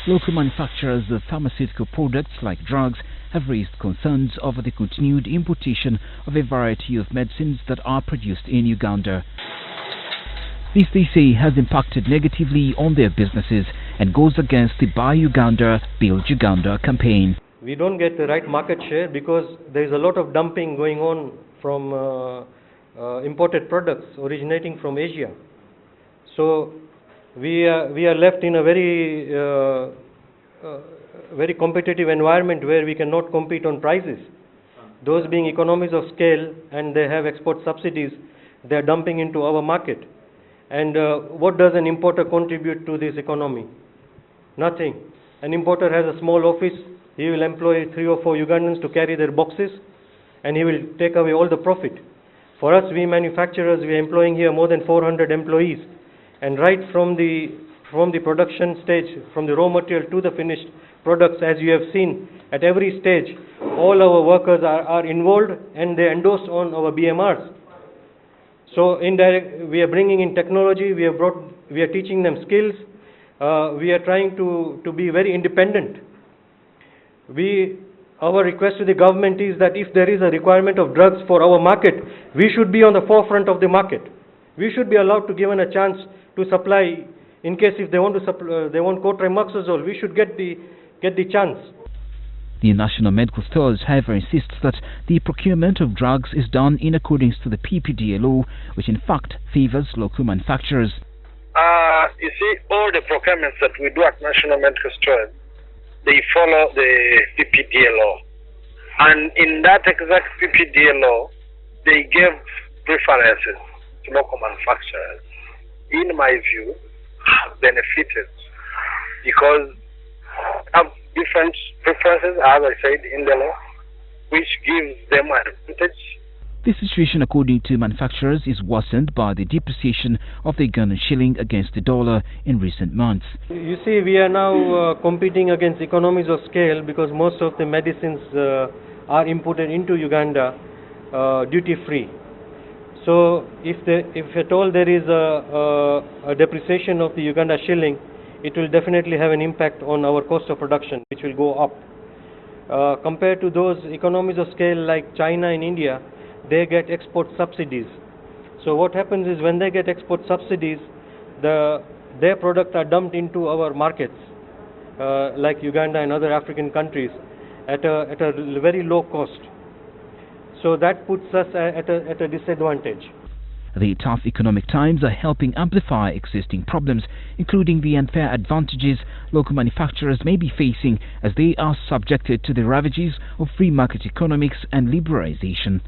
Local manufacturers of pharmaceutical products like drugs have raised concerns over the continued importation of a variety of medicines that are produced in Uganda. This, they say, has impacted negatively on their businesses and goes against the Buy Uganda, Build Uganda campaign. We don't get the right market share because there is a lot of dumping going on from imported products originating from Asia. So we are left in a very competitive environment where we cannot compete on prices. Those being economies of scale, and they have export subsidies, they are dumping into our market. And what does an importer contribute to this economy? Nothing. An importer has a small office. He will employ 3 or 4 Ugandans to carry their boxes, and he will take away all the profit. For us, we manufacturers, we are employing here more than 400 employees, and right from the production stage, from the raw material to the finished products, as you have seen, at every stage, all our workers are involved, and they endorse on our BMRs. So indirect, we are bringing in technology, we are teaching them skills, we are trying to be very independent. Our request to the government is that if there is a requirement of drugs for our market, we should be on the forefront of the market. We should be allowed to given a chance to supply. In case if they want to they want cotrimoxazole, we should get the chance. The National Medical Stores, however, insists that the procurement of drugs is done in accordance to the PPDA law, which in fact favors local manufacturers. You see, all the procurements that we do at National Medical Stores, they follow the PPDA law. And in that exact PPDA law, they give preferences to local manufacturers. In my view, have benefited because have different preferences, as I said, in the law, which gives them an advantage. The situation, according to manufacturers, is worsened by the depreciation of the Ugandan shilling against the dollar in recent months. You see, we are now competing against economies of scale because most of the medicines are imported into Uganda duty-free. So if at all there is a depreciation of the Uganda shilling, it will definitely have an impact on our cost of production, which will go up. Compared to those economies of scale like China and India, they get export subsidies. So what happens is when they get export subsidies, their products are dumped into our markets, like Uganda and other African countries, at a very low cost. So that puts us at a disadvantage. The tough economic times are helping amplify existing problems, including the unfair advantages local manufacturers may be facing as they are subjected to the ravages of free market economics and liberalization.